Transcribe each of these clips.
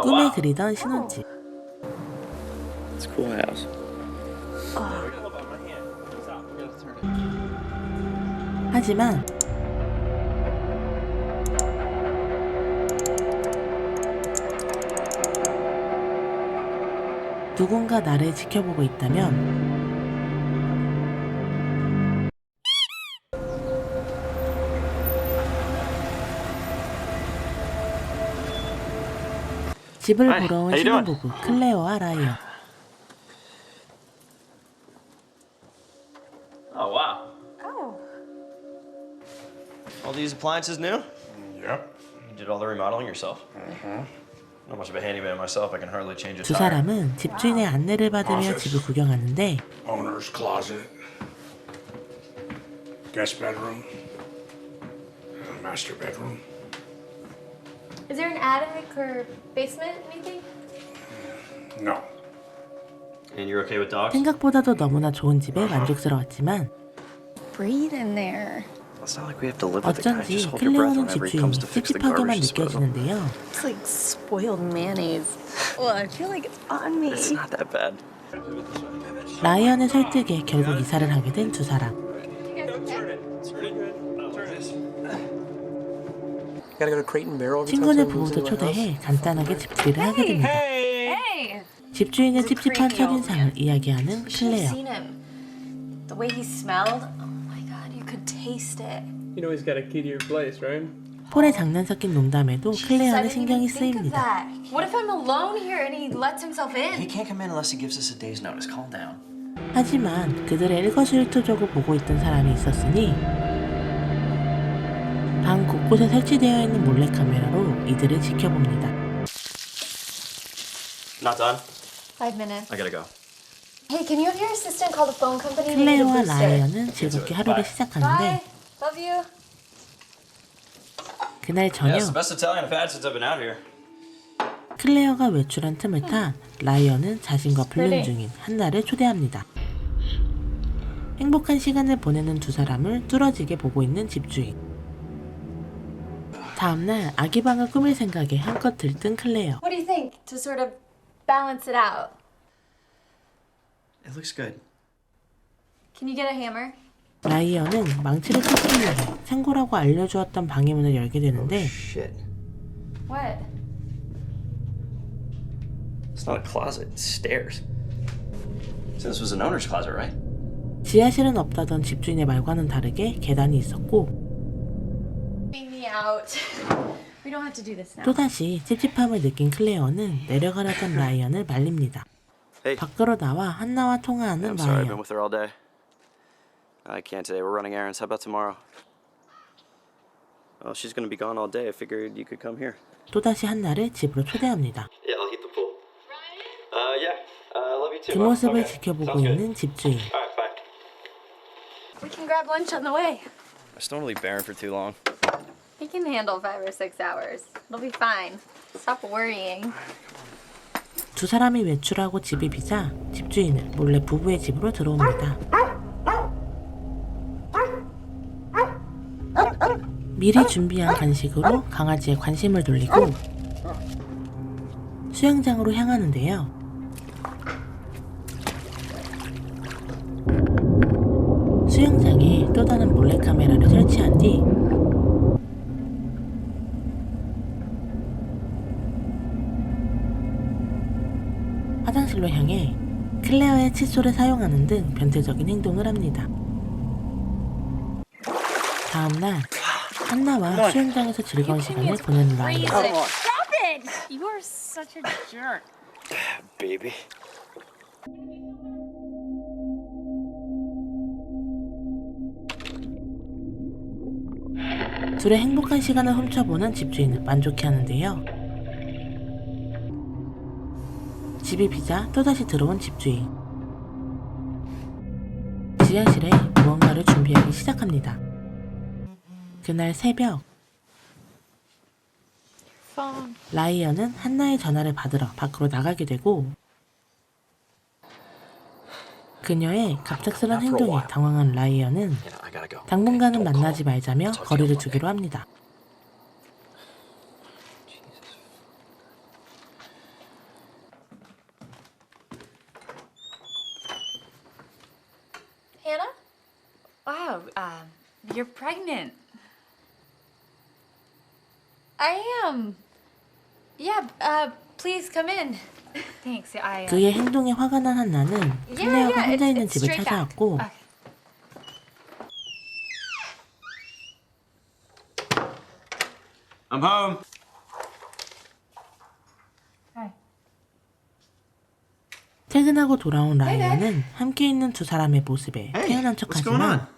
꿈에 그리던 신혼집. It's a cool house. 하지만 누군가 나를 지켜보고 있다면 집을 Hi, 보러 온 how you doing? 신혼부부 클레어와 라이언. Oh, wow. Oh. All these appliances new? Yep. You did all the remodeling yourself? Not much of a handyman myself. I can hardly change a 두 tire. 사람은 집주인의 안내를 받으며 집을 구경하는데 Owner's closet. Guest bedroom. Master bedroom. Is there an attic or basement, anything? No. And you're okay with dogs? 생각보다도 너무나 좋은 집에 만족스러웠지만 Breathe in there. It's not like we have to live with the guy. 어쩐지 Just hold your breath 클레어는 whenever he 집주인이 comes to fix the 찝찝하게만 garbage disposal. 느껴지는데요. It's like spoiled mayonnaise. Well, I feel like it's on me. It's not that bad. 라이언의 설득에 결국 이사를 하게 된 두 사람. 친구네 부부도 초대해 간단하게 집들이를 하게 됩니다. Hey! 집주인의 찝찝한 첫인상을 이야기하는 클레어. Seen him. The way he smelled. Oh my god, you could taste it. You know he's got a key to your place, right? 폴의 장난 섞인 농담에도 I 클레어는 didn't 신경이 even think of 쓰입니다. that. What if I'm alone here and he lets himself He in? can't come in unless he gives us a day's notice. Calm down. 하지만 그들의 일거수일투족을 보고 있던 사람이 있었으니 방 곳곳에 설치되어 있는 몰래카메라로 이들을 지켜봅니다. Not done? 5 minutes. I gotta go. Hey, can you have your assistant call the phone company? They need a 클레어와 booster. 라이언은 즐겁게 하루를 Bye. 시작하는데 Love you. 그날 Yeah, 저녁 it's the best Italian I've had since I've been out here. 클레어가 외출한 틈을 타 라이언은 자신과 불륜 중인 한나를 초대합니다. 행복한 시간을 보내는 두 사람을 뚫어지게 보고 있는 집주인. 다음날 아기 방을 꾸밀 생각에 한껏 들뜬 클레어. What do you think to sort of balance it out? It looks good. Can you get a hammer? 라이언은 망치를 뜯기 위해 창고라고 알려주었던 방의 문을 열게 되는데 Shit. What? It's not a closet. It's stairs. So this was an owner's closet, right? 지하실은 없다던 집주인의 말과는 다르게 계단이 있었고 Beat me out. We don't have to do this now. 또다시 찝찝함을 느낀 클레어는 내려가려던 라이언을 말립니다. Hey. 밖으로 나와 한나와 통화하는 I'm sorry. I've been 라이언. with her all day. I can't today. We're running errands. How about tomorrow? Well, she's gonna be gone all day. I figured you could come here. 또다시 한나를 집으로 초대합니다. Yeah, I'll heat the pool. Yeah. Love you too. 그 모습을 지켜보고 있는 집주인. Alright, bye. We can grab lunch on the way. Just don't leave Baron for too long. He can handle 5 or 6 hours. It'll be fine. Stop worrying. 두 사람이 외출하고 집이 비자 집주인은 몰래 부부의 집으로 들어옵니다. 미리 준비한 간식으로 강아지의 관심을 돌리고 수영장으로 향하는데요. 수영장에 또 다른 몰래카메라를 설치한 뒤 화장실로 향해 클레어의 칫솔을 사용하는 등 변태적인 행동을 합니다. 다음날 한나와 수영장에서 즐거운 시간을 보내는 라이언. Stop it! You are such a jerk. Baby. 둘의 행복한 시간을 훔쳐보는 집주인은 만족해하는데요. 집이 비자 또다시 들어온 집주인. 지하실에 무언가를 준비하기 시작합니다. 그날 새벽 라이언은 한나의 전화를 받으러 밖으로 나가게 되고 그녀의 갑작스런 행동에 당황한 라이언은 당분간은 만나지 말자며 거리를 두기로 합니다. Hannah? Wow, you're pregnant. I am. Yeah, please come in. Thanks. 그의 행동에 화가 난 한나는 클레어가 yeah, 혼자 있는 it's 집을 straight back. 찾아왔고 Okay. I'm home. Hi. 퇴근하고 돌아온 라이언은 함께 있는 두 사람의 모습에 태연한 척하지만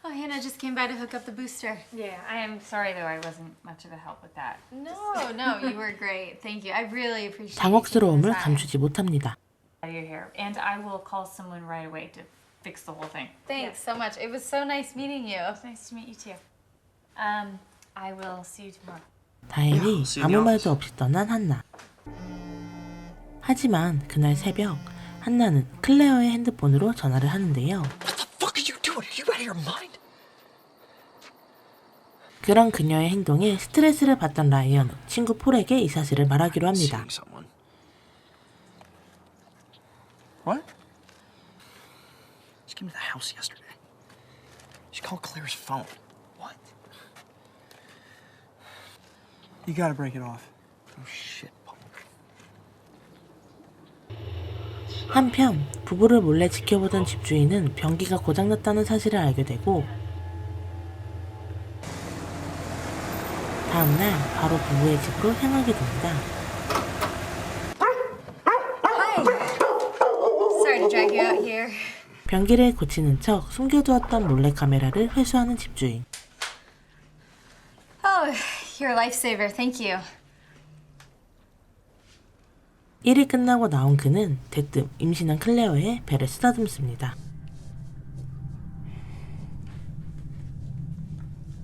Oh, Hannah just came by to hook up the booster. Yeah, I am sorry though. I wasn't much of a help with that. No, you were great. Thank you. I really appreciate 당혹스러움을 you taking the time. 감추지 못합니다. Out of your hair, and I will call someone right away to fix the whole thing. Thanks so much. It was so nice meeting you. It's nice to meet you too. I will see you tomorrow. 다행히 Yeah, see you in 아무 the 말도 office. 없이 떠난 한나. 하지만 그날 새벽 한나는 클레어의 핸드폰으로 전화를 하는데요. What the fuck are you doing? Are you out of your mind? 그런 그녀의 행동에 스트레스를 받던 라이언은 친구 폴에게 이 사실을 말하기로 합니다. Seeing someone. What? She came to the house yesterday. She called Claire's phone. What? You gotta break it off. Oh shit, Paul. 한편 부부를 몰래 지켜보던 집주인은 변기가 고장났다는 사실을 알게 되고 다음날 바로 부부의 집으로 향하게 됩니다. Sorry to drag you out here. 변기를 고치는 척 숨겨두었던 몰래카메라를 회수하는 집주인. Oh, you're a lifesaver. Thank you. 일이 끝나고 나온 그는 대뜸 임신한 클레어의 배를 쓰다듬습니다.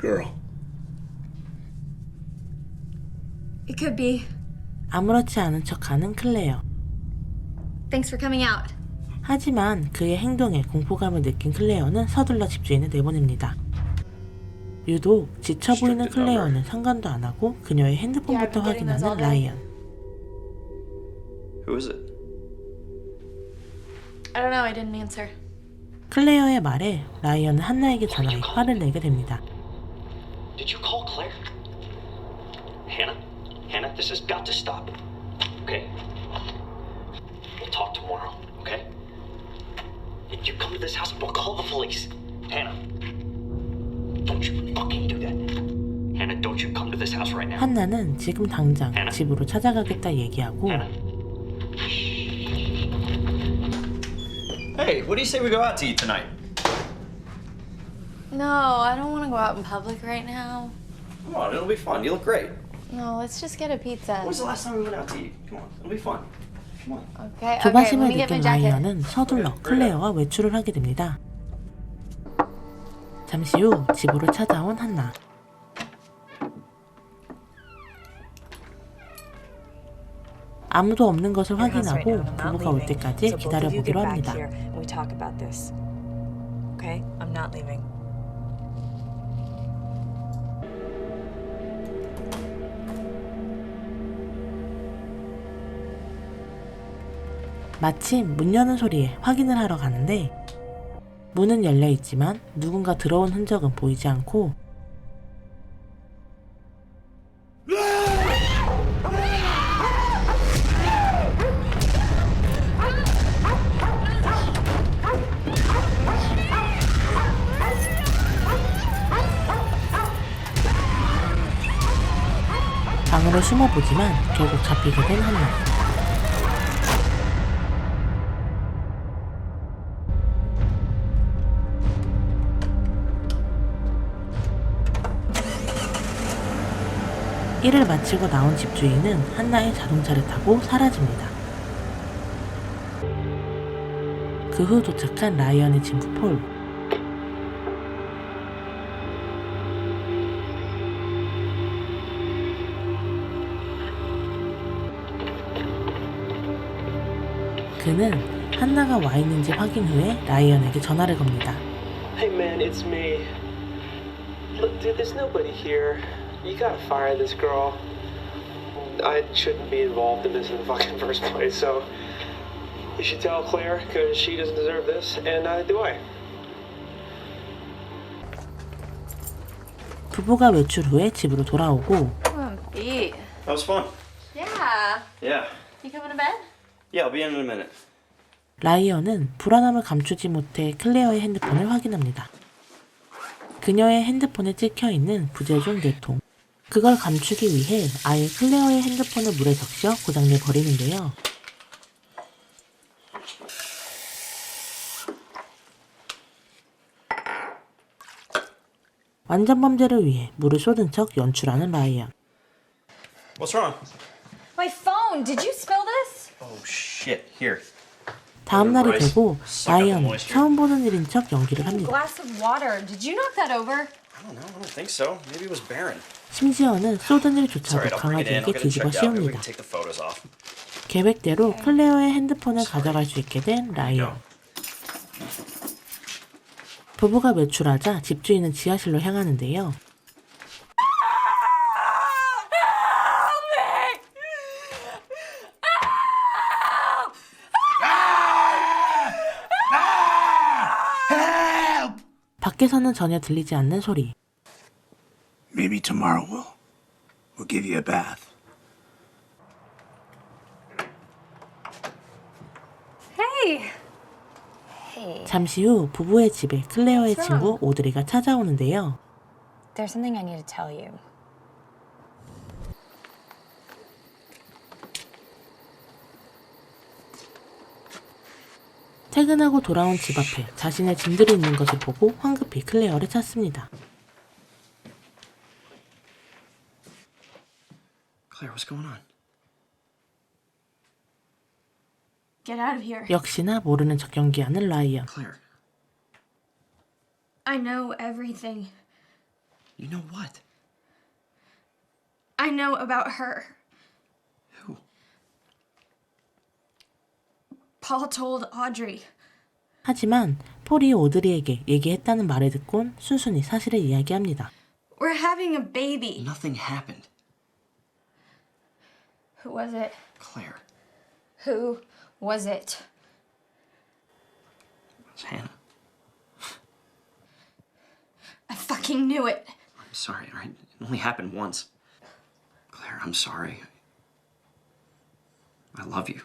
Girl. It could be. 아무렇지 않은 척하는 클레어. Thanks for coming out. 하지만 그의 행동에 공포감을 느낀 클레어는 서둘러 집주인을 내보냅니다. 유독 지쳐 보이는 클레어는 상관도 안 하고 그녀의 핸드폰부터 확인하는 라이언. Who is it? I don't know. I didn't answer. 클레어의 말에 라이언은 한나에게 전화해 화를 내게 됩니다. Did you call Claire? Hannah, this has got to stop. Okay? We'll talk tomorrow, okay? You come to this house, we'll call the police. Hannah, don't you fucking do that. Hannah, don't you come to this house right now. 한나는 지금 당장 집으로 찾아가겠다 얘기하고 Hannah. Hey, what do you say we go out to eat tonight? No, I don't want to go out in public right now. Come on, it'll be fun. You look great. No, let's just get a pizza. When was the last time we went out to eat? Come on, it'll be fun. Come on. Okay, let 조바심을 me get my 느낀 jacket. 라이언은 서둘러 클레어와 외출을 하게 됩니다. 잠시 후 집으로 찾아온 한나. 아무도 없는 것을 확인하고 부부가 올 때까지 기다려보기로 합니다. We talk about this. Okay? I'm not leaving. 마침 문 여는 소리에 확인을 하러 가는데 문은 열려 있지만 누군가 들어온 흔적은 보이지 않고 방으로 숨어보지만 결국 잡히게 된 한나. 일을 마치고 나온 집주인은 한나의 자동차를 타고 사라집니다. 그 후 도착한 라이언의 친구 폴. 그는 한나가 와 있는지 확인 후에 라이언에게 전화를 겁니다. Hey man, it's me. Look, dude, there's nobody here. You gotta fire this girl. I shouldn't be involved in this in the fucking first place, so you should tell Claire, because she doesn't deserve this, and neither do I. 부부가 외출 후에 집으로 돌아오고 Come on, Pete. That was fun. Yeah. Yeah. You coming to bed? Yeah, I'll be in a minute. 라이언은 불안함을 감추지 못해 클레어의 핸드폰을 확인합니다. 그녀의 핸드폰에 찍혀있는 부재중 4통. 그걸 감추기 위해 아예 클레어의 핸드폰을 물에 적셔 고장내 버리는데요. 완전 범죄를 위해 물을 쏟은 척 연출하는 라이언. What's wrong? My phone. Did you spill this? Oh shit. Here. 다음 날이 되고 라이언은 처음 보는 일인 척 연기를 합니다. Glass of water. Did you knock that over? I don't know. I don't think so. Maybe it was Baron. 심지어는 쏟은 It's 일조차도 alright. I'll bring it in. I'll 강아지에게 get it 뒤집어 checked out. Maybe we 씌웁니다. can take the photos off. 계획대로 클레어의 핸드폰을 가져갈 수 있게 된 라이언. 부부가 외출하자 집주인은 지하실로 향하는데요. 밖에서는 전혀 들리지 않는 소리. Maybe tomorrow we'll give you a bath. Hey. 잠시 후 부부의 집에 클레어의 친구 오드리가 찾아오는데요. There's something I need to tell you. 퇴근하고 돌아온 집 앞에 자신의 짐들이 있는 것을 보고 황급히 클레어를 찾습니다. Claire, what's going on? Get out of here. 역시나 모르는 척 연기하는 라이언. Claire, I know everything. you know what? I know about her. Who? Paul told Audrey. 하지만 폴이 오드리에게 얘기했다는 말을 듣곤 순순히 사실을 이야기합니다. We're having a baby. Nothing happened. Who was it? Claire, Who was it? it was Hannah. I fucking knew it. I'm sorry, all right? It only happened once. Claire, I'm sorry. I love you.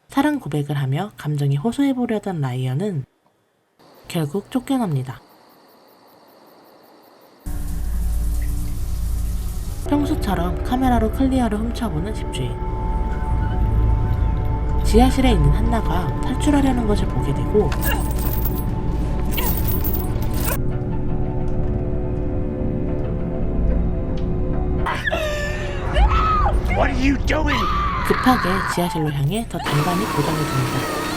사랑 고백을 하며 감정이 호소해보려던 라이언은 결국 쫓겨납니다. 평소처럼 카메라로 클리어를 훔쳐보는 집주인. 지하실에 있는 한나가 탈출하려는 것을 보게 되고 What are you doing? 급하게 지하실로 향해 더 단단히 고정해 줍니다.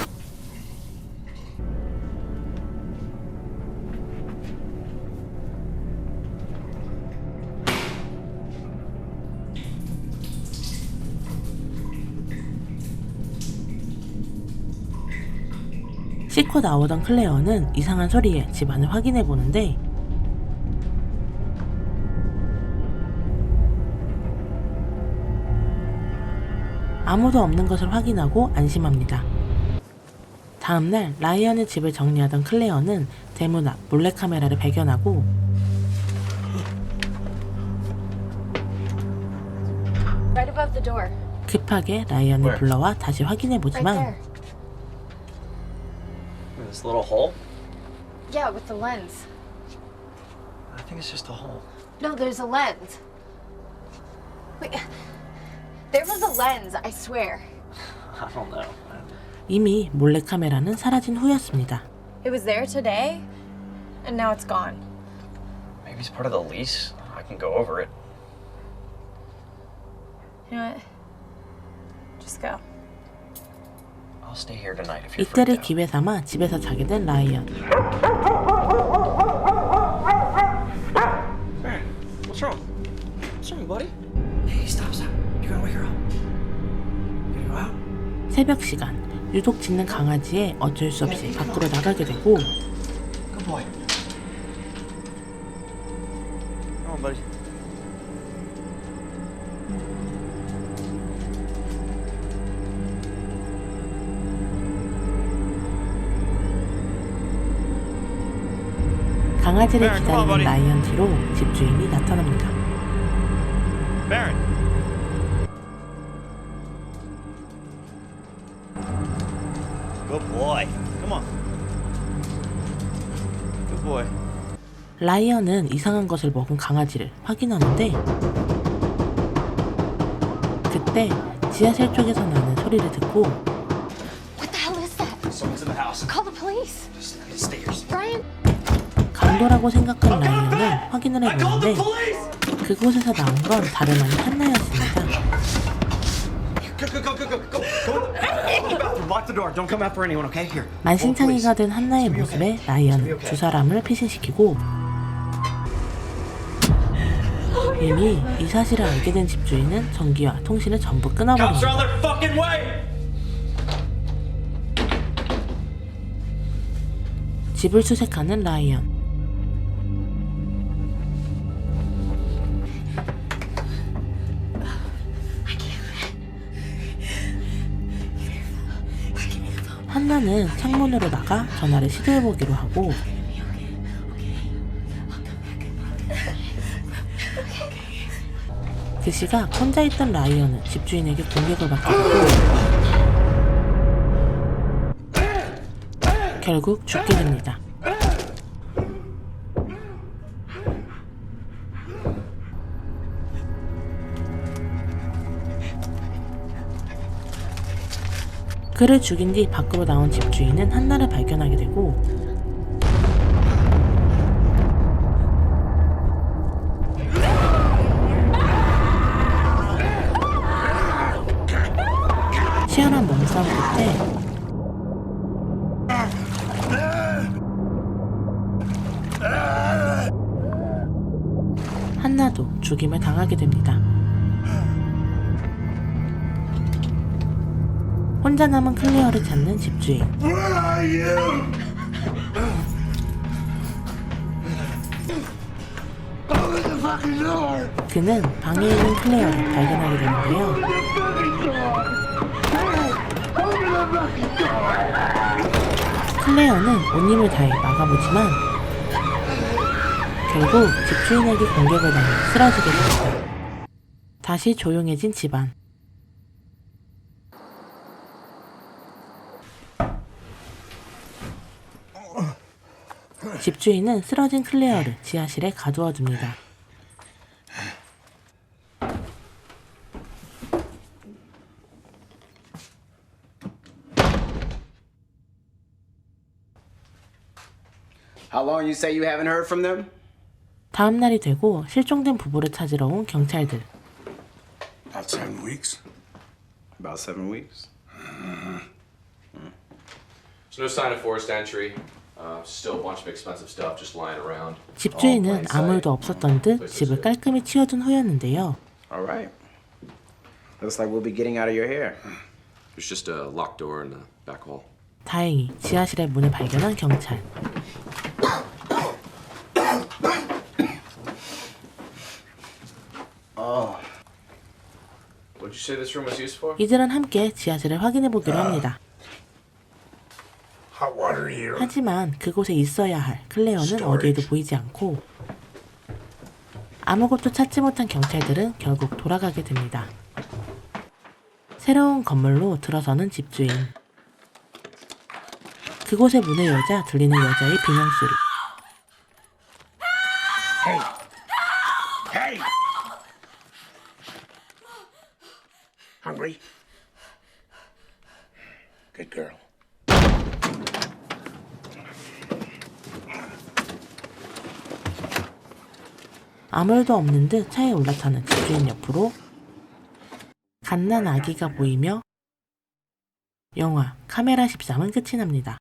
씻고 나오던 클레어는 이상한 소리에 집안을 확인해 보는데 아무도 없는 것을 확인하고 안심합니다. 다음날 라이언의 집을 정리하던 클레어는 대문 앞 몰래카메라를 발견하고 Right above the door. 급하게 라이언을 Where? 불러와 다시 확인해 Right 보지만 there. This little hole? Yeah, with the lens. I think it's just a hole. No, there's a lens. Wait. There was a lens, I swear. I don't know. 이미 몰래카메라는 사라진 후였습니다. It was there today, and now it's gone. Maybe it's part of the lease. I can go over it. You know what? Just go. I'll stay here tonight if you're 이때를 freaked out. 기회 삼아 집에서 자게 된 라이언. Baron, what's wrong? What's wrong, buddy? Hey, stop. You're gonna wake her up. Gonna go out? 새벽 시간 유독 짖는 강아지에 어쩔 수 없이 밖으로 나가게 되고 Good boy. Come on, buddy. 강아지를 기다리는 라이언 뒤로 집주인이 나타납니다. Baron. Good boy. Come on. Good boy. 라이언은 이상한 것을 먹은 강아지를 확인하는데 그때 지하실 쪽에서 나는 소리를 듣고 What the hell is that? Someone's in the house. Call the police. Stairs. Brian. 강도라고 생각한 라이언은 확인을 I called the 해보는데 police! 그곳에서 나온 건 다름 아닌 한나였습니다. Go. Lock the door. Don't come after anyone, okay? Here. 만신창이가 된 한나의 모습에 라이언은 두 사람을 피신시키고 이미 이 사실을 알게 된 집주인은 전기와 통신을 전부 Cops are 끊어버립니다. on their fucking way! 집을 수색하는 라이언. 한나는 창문으로 나가 전화를 시도해보기로 하고 그 시각 혼자 있던 라이언은 집주인에게 공격을 받게 되고 결국 죽게 됩니다. 그를 죽인 뒤 밖으로 나온 집주인은 한나를 발견하게 되고 치열한 몸싸움 끝에 한나도 죽임을 당하게 됩니다. 혼자 남은 클레어를 찾는 집주인. 그는 방에 있는 클레어를 발견하게 되는데요. 클레어는 온 힘을 다해 막아보지만 결국 집주인에게 공격을 당해 쓰러지게 됩니다. 다시 조용해진 집안. 집주인은 쓰러진 클레어를 지하실에 가두어 둡니다. How long you say you haven't heard from them? 다음 날이 되고 실종된 부부를 찾으러 온 경찰들. About 7 weeks. About 7 weeks. There's no sign of forced entry. Still a bunch of expensive stuff just lying around. 집주인은 아무 일도 없었던 듯 집을 깔끔히 치워둔 후였는데요. All right. Looks like we'll be getting out of your hair. There's just a locked door in the back hall. 다행히 지하실의 문을 발견한 경찰. What'd you say this room was used for? 이들은 함께 지하실을 확인해보기로 합니다. Hot water here. 하지만 그곳에 있어야 할 클레어는 어디에도 보이지 않고 아무것도 찾지 못한 경찰들은 결국 돌아가게 됩니다. 새로운 건물로 들어서는 집주인. 그곳의 문을 열자 들리는 여자의 비명소리. Hey! Hey! Hungry? Good girl. 아무 일도 없는 듯 차에 올라타는 집주인 옆으로 갓난 아기가 보이며 영화 카메라 13은 끝이 납니다.